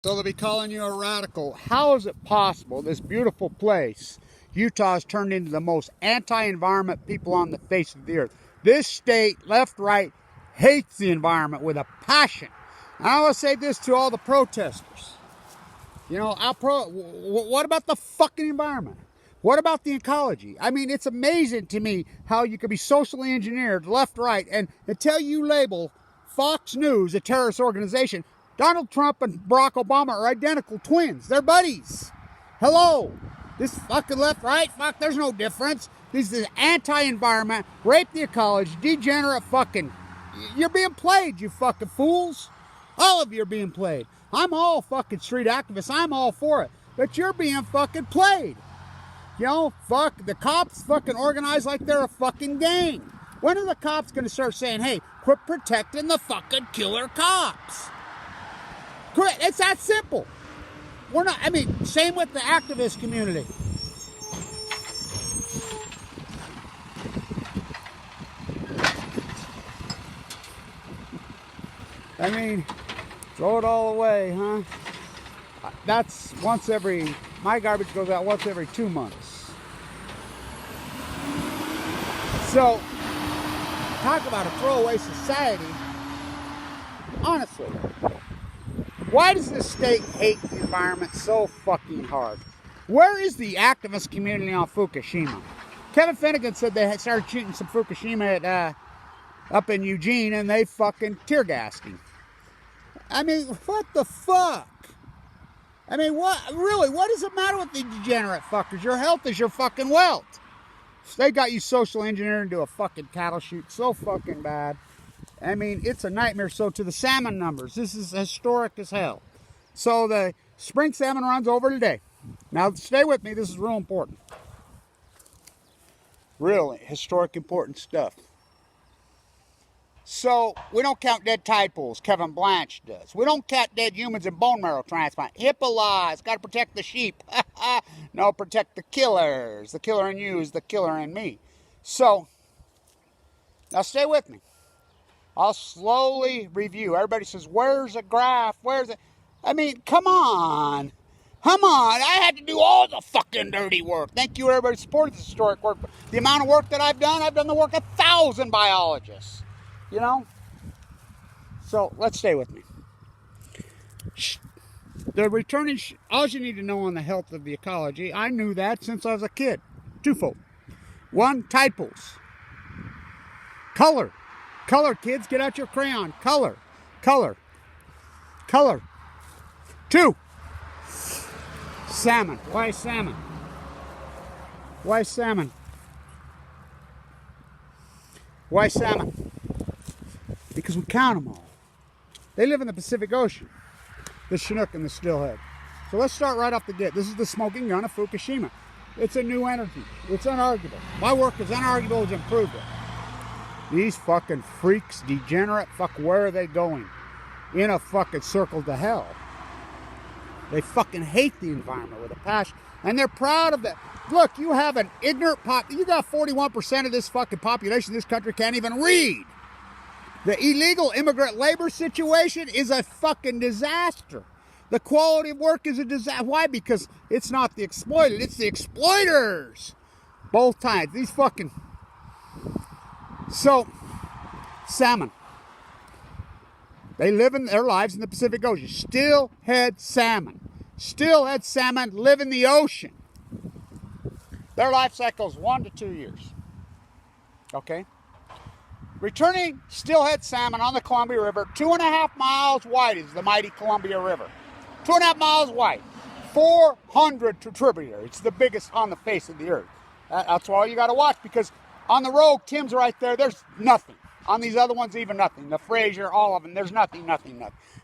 So they'll be calling you a radical. How is it possible this beautiful place, Utah, has turned into the most anti-environment people on the face of the earth? This state, left, right, hates the environment with a passion. And I want to say this to all the protesters. You know, what about the fucking environment? What about the ecology? I mean, it's amazing to me how you can be socially engineered, left, right, and until you label Fox News a terrorist organization, Donald Trump and Barack Obama are identical twins. They're buddies. Hello. This fucking left, right, fuck, there's no difference. This is anti-environment, rape the ecology, degenerate fucking... You're being played, you fucking fools. All of you are being played. I'm all fucking street activists. I'm all for it. But you're being fucking played. You know, fuck, the cops fucking organize like they're a fucking gang. When are the cops going to start saying, hey, quit protecting the fucking killer cops? Quit. It's that simple. We're not, I mean, same with the activist community. I mean, throw it all away, huh? That's once every, my garbage goes out once every 2 months. So, talk about a throwaway society. Honestly, why does this state hate the environment so fucking hard? Where is the activist community on Fukushima? Kevin Finnegan said they had started shooting some Fukushima at, up in Eugene, and they fucking tear gassed him. I mean, what the fuck? I mean, what does it matter with the degenerate fuckers? Your health is your fucking wealth. They got you social engineered into a fucking cattle chute so fucking bad. I mean, it's a nightmare. So to the salmon numbers, this is historic as hell. So the spring salmon runs over today. Now, stay with me. This is real important. Really historic, important stuff. So, we don't count dead tide pools. Kevin Blanche does. We don't count dead humans in bone marrow transplant. HIPAA laws. Got to protect the sheep. No, protect the killers. The killer in you is the killer in me. So, now stay with me. I'll slowly review. Everybody says, where's a graph? Where's it? I mean, come on. Come on. I had to do all the fucking dirty work. Thank you, everybody who supported this historic work. The amount of work that I've done the work of 1,000 biologists. You know? So, let's stay with me. The returning... all you need to know on the health of the ecology, I knew that since I was a kid. Twofold. One, tide pools. Color. Color, kids. Get out your crayon. Color. Color. Color. 2, salmon. Why salmon? Why salmon? Why salmon? Because we count them all. They live in the Pacific Ocean. The Chinook and the Steelhead. So let's start right off the gate. This is the smoking gun of Fukushima. It's a new energy. It's unarguable. My work is unarguable has improved it. These fucking freaks, degenerate, fuck, where are they going? In a fucking circle to hell. They fucking hate the environment with a passion. And they're proud of that. Look, you have an ignorant you got 41% of this fucking population in this country can't even read. The illegal immigrant labor situation is a fucking disaster. The quality of work is a disaster. Why? Because it's not the exploited, it's the exploiters. Both times. These fucking... So, salmon. They live in their lives in the Pacific Ocean. Steelhead salmon. Steelhead salmon live in the ocean. Their life cycle is 1 to 2 years. Okay? Returning steelhead salmon on the Columbia River, 2.5 miles wide is the mighty Columbia River. 2.5 miles wide. 400 tributaries. It's the biggest on the face of the earth. That's why you got to watch, because on the road, Tim's right there, there's nothing. On these other ones, even nothing. The Fraser, all of them, there's nothing.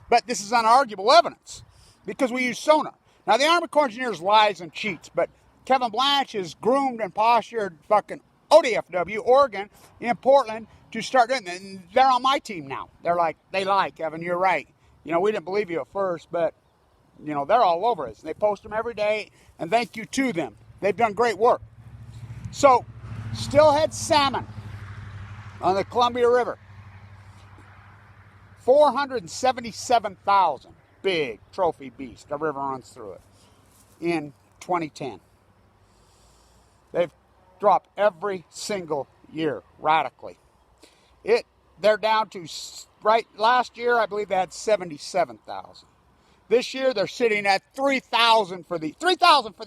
But this is unarguable evidence, because we use sonar. Now, the Army Corps of Engineers lies and cheats, but Kevin Blanche is groomed and postured fucking ODFW, Oregon, in Portland, to start doing that. And they're on my team now. They're like, they lie, Kevin, you're right. You know, we didn't believe you at first, but, you know, they're all over us. They post them every day, and thank you to them. They've done great work. So, steelhead salmon on the Columbia River. 477,000. big trophy beast. A river runs through it. In 2010. They've dropped every single year radically. They're down to, right, last year I believe they had 77,000. This year they're sitting at 3,000 for the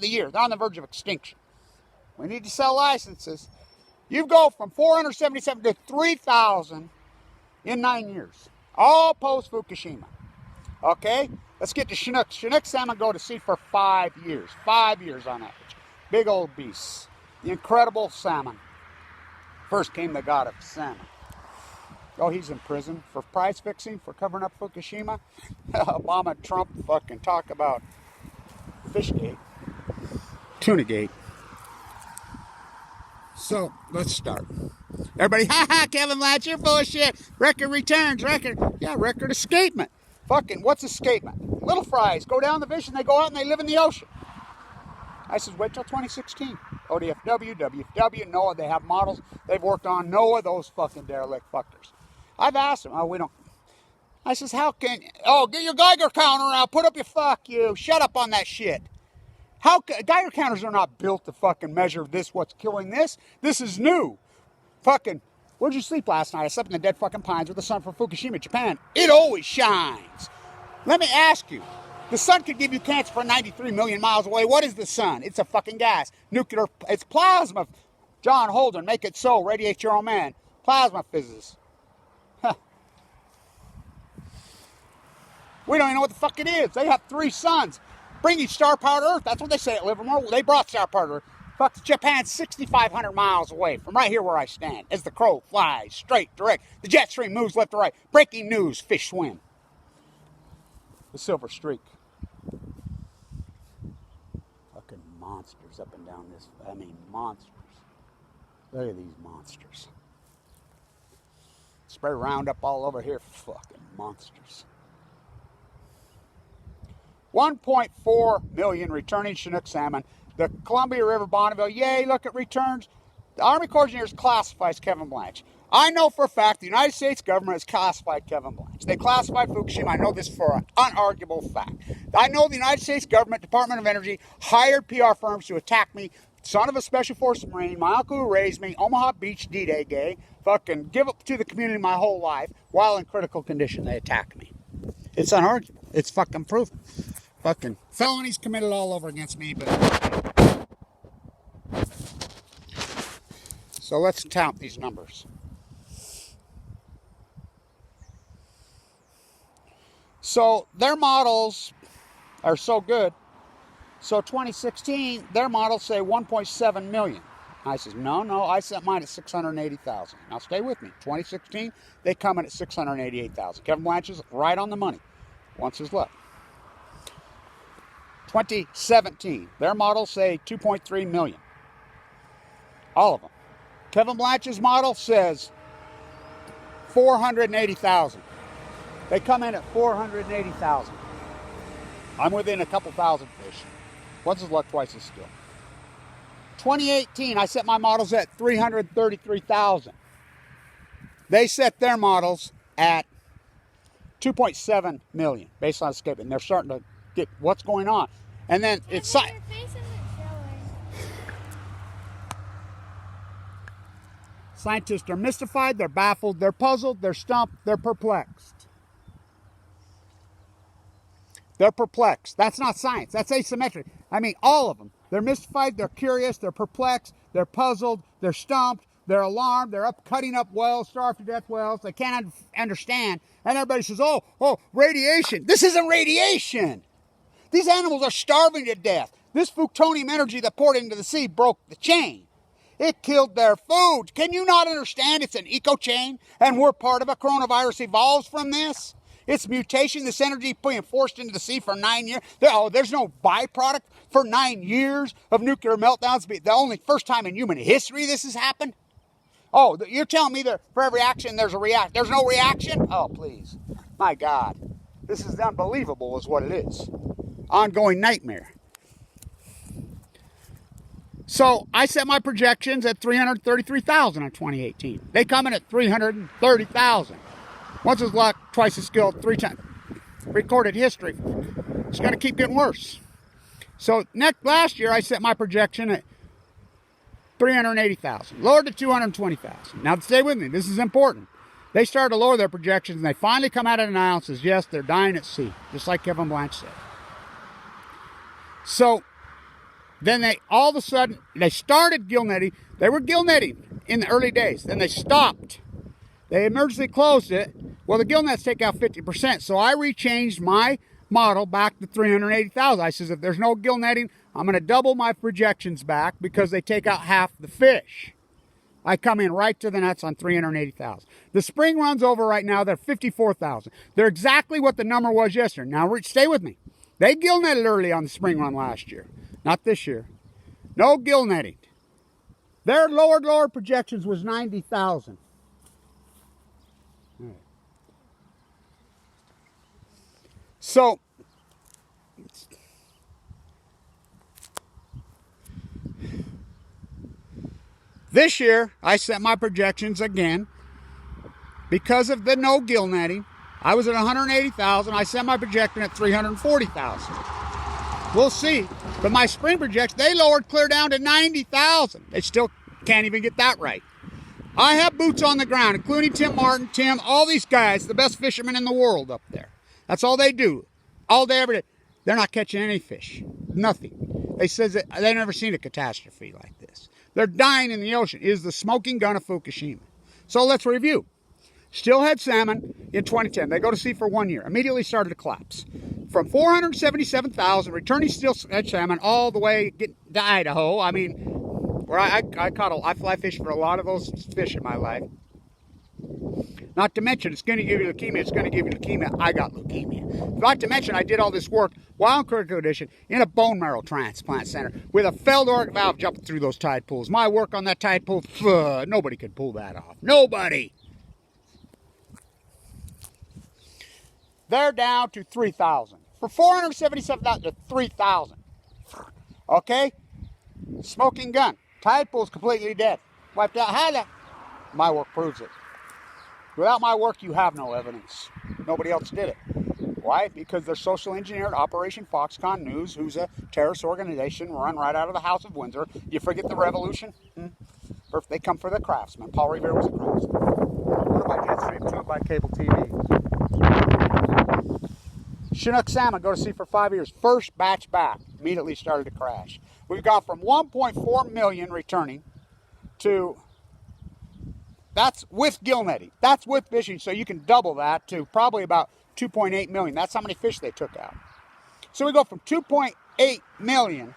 year. They're on the verge of extinction. We need to sell licenses. You go from 477 to 3,000 in 9 years. All post Fukushima. Okay? Let's get to Chinook. Chinook salmon go to sea for 5 years. 5 years on average. Big old beasts. The incredible salmon. First came the god of salmon. Oh, he's in prison for price fixing, for covering up Fukushima. Obama and Trump fucking talk about Fishgate. Tunagate. So, let's start. Everybody, ha, Kevin Blatch, you're full of shit. Record returns, record escapement. Fucking, what's escapement? Little fries go down the fish and they go out and they live in the ocean. I says, wait till 2016. ODFW, WFW, NOAA, they have models. They've worked on NOAA, those fucking derelict fuckers. I've asked them, we don't. I says, how can, get your Geiger counter out, put up your fuck you, shut up on that shit. Geiger counters are not built to fucking measure this, what's killing this. This is new. Fucking, where'd you sleep last night? I slept in the dead fucking pines with the sun from Fukushima, Japan. It always shines. Let me ask you, the sun could give you cancer from 93 million miles away. What is the sun? It's a fucking gas. Nuclear, it's plasma. John Holden, make it so, radiate your own man. Plasma physicist. Huh. We don't even know what the fuck it is. They have 3 suns. Bringing star-powered Earth. That's what they say at Livermore. They brought star-powered Earth. Fuck, Japan 6,500 miles away from right here where I stand. As the crow flies straight, direct. The jet stream moves left to right. Breaking news, fish swim. The silver streak. Fucking monsters up and down this. Monsters. Look at these monsters. Spray Roundup all over here. Fucking monsters. 1.4 million returning Chinook salmon. The Columbia River, Bonneville, yay, look at returns. The Army Corps of Engineers classifies Kevin Blanch. I know for a fact the United States government has classified Kevin Blanch. They classified Fukushima. I know this for an unarguable fact. I know the United States government, Department of Energy, hired PR firms to attack me. Son of a Special Forces Marine, my uncle who raised me, Omaha Beach D-Day gay, fucking give up to the community my whole life, while in critical condition, they attack me. It's unarguable. It's fucking proven. Fucking felonies committed all over against me, but... So let's count these numbers. So their models are so good. So 2016, their models say 1.7 million. I says, no, I set mine at 680,000. Now stay with me. 2016, they come in at 688,000. Kevin Blanch is right on the money. Once his luck. 2017, their models say 2.3 million. All of them. Kevin Blanch's model says 480,000. They come in at 480,000. I'm within a couple thousand fish. Once his luck, twice his skill. 2018, I set my models at 333,000. They set their models at 2.7 million based on escaping. They're starting to get what's going on. And then it's... Your face isn't showing. Scientists are mystified, they're baffled, they're puzzled, they're stumped, they're perplexed. They're perplexed. That's not science. That's asymmetric. All of them. They're mystified, they're curious, they're perplexed, they're puzzled, they're stumped, they're alarmed, they're cutting up wells, starved to death wells, they can't understand. And everybody says, oh, radiation. This isn't radiation. These animals are starving to death. This plutonium energy that poured into the sea broke the chain. It killed their food. Can you not understand it's an eco chain and we're part of a coronavirus evolves from this? It's mutation, this energy being forced into the sea for 9 years. There's no byproduct for 9 years of nuclear meltdowns. The only first time in human history this has happened. Oh, you're telling me that for every action there's a reaction. There's no reaction? Oh, please. My God. This is unbelievable is what it is. Ongoing nightmare. So I set my projections at 333,000 in 2018. They come in at 330,000. Once his luck, twice his skill, 3 times. recorded history. It's going to keep getting worse. So last year I set my projection at 380,000, lowered to 220,000. Now stay with me, this is important. They started to lower their projections and they finally come out of analysis. Yes, they're dying at sea, just like Kevin Blanch said. So then they all of a sudden they started gill netting. They were gill netting in the early days. Then they stopped. They emergency closed it. Well, the gill nets take out 50%. So I rechanged my model back to 380,000. I says, if there's no gill netting, I'm going to double my projections back because they take out half the fish. I come in right to the nuts on 380,000. The spring runs over right now. They're 54,000. They're exactly what the number was yesterday. Now, stay with me. They gill netted early on the spring run last year. Not this year. No gill netting. Their lower projections was 90,000. So, this year, I set my projections again because of the no gill netting. I was at 180,000. I set my projection at 340,000. We'll see. But my spring projections, they lowered clear down to 90,000. They still can't even get that right. I have boots on the ground, including Tim Martin, all these guys, the best fishermen in the world up there. That's all they do. All day, every day. They're not catching any fish. Nothing. They says that they've never seen a catastrophe like this. They're dying in the ocean. It is the smoking gun of Fukushima. So let's review. Steelhead salmon in 2010. They go to sea for 1 year. Immediately started to collapse. From 477,000 returning steelhead salmon all the way to Idaho. I mean, where I fly fish for a lot of those fish in my life. Not to mention, it's going to give you leukemia. It's going to give you leukemia. I got leukemia. Not to mention, I did all this work while in critical condition in a bone marrow transplant center with a failed aortic valve jumping through those tide pools. My work on that tide pool, nobody could pull that off. Nobody. They're down to 3,000. For 477,000 to 3,000. Okay? Smoking gun. Tide pool's completely dead. Wiped out. How that? My work proves it. Without my work, you have no evidence. Nobody else did it. Why? Because they're social engineered Operation Foxconn News, who's a terrorist organization run right out of the House of Windsor. You forget the revolution? Or if they come for the craftsman. Paul Revere was a craftsman. What about Jet Stream 2 by cable TV? Chinook salmon go to sea for 5 years. First batch back. Immediately started to crash. We've gone from 1.4 million returning to... That's with gill netting. That's with fishing, so you can double that to probably about 2.8 million. That's how many fish they took out. So we go from 2.8 million.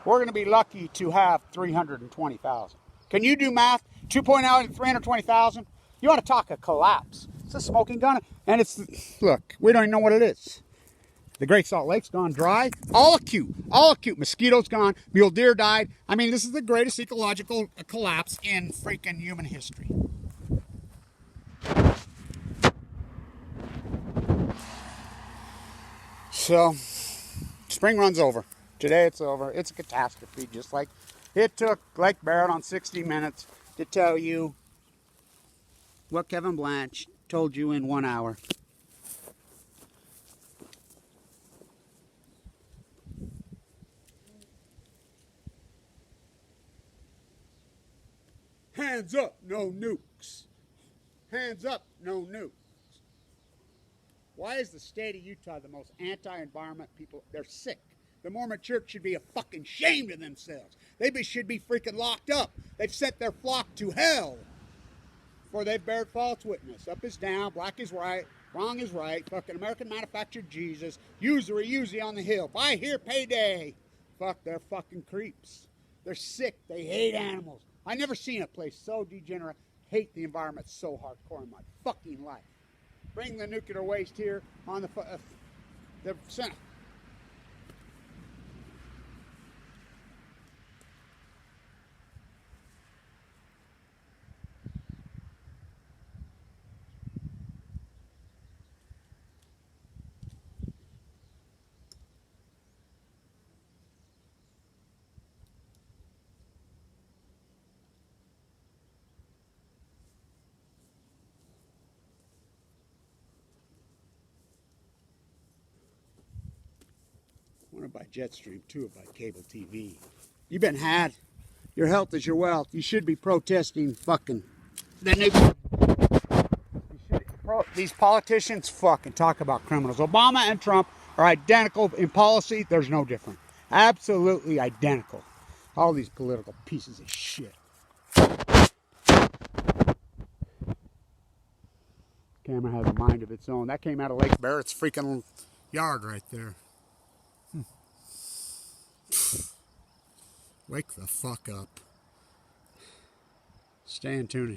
We're going to be lucky to have 320,000. Can you do math? 2.0 and 320,000? You want to talk a collapse. It's a smoking gun. And it's, look, we don't even know what it is. The Great Salt Lake's gone dry. All acute. Mosquitoes gone. Mule deer died. I mean, this is the greatest ecological collapse in freaking human history. So, spring runs over. Today it's over. It's a catastrophe, just like it took Lake Barrett on 60 Minutes to tell you what Kevin Blanch told you in 1 hour. Hands up, no nukes. Hands up, no nukes. Why is the state of Utah the most anti-environment people? They're sick. The Mormon church should be a fucking shame of themselves. They should be freaking locked up. They've sent their flock to hell. For they've bared false witness. Up is down, black is white, wrong is right. Fucking American manufactured Jesus. Usury on the hill. Buy here, payday. Fuck, they're fucking creeps. They're sick. They hate animals. I never seen a place so degenerate, hate the environment so hardcore in my fucking life. Bring the nuclear waste here on the center. or by Jetstream too, or by cable TV. You've been had. Your health is your wealth. You should be protesting fucking the new. These politicians fucking talk about criminals. Obama and Trump are identical in policy. There's no difference. Absolutely identical. All these political pieces of shit. Camera has a mind of its own. That came out of Lake Barrett's freaking yard right there. Wake the fuck up. Stay in tune.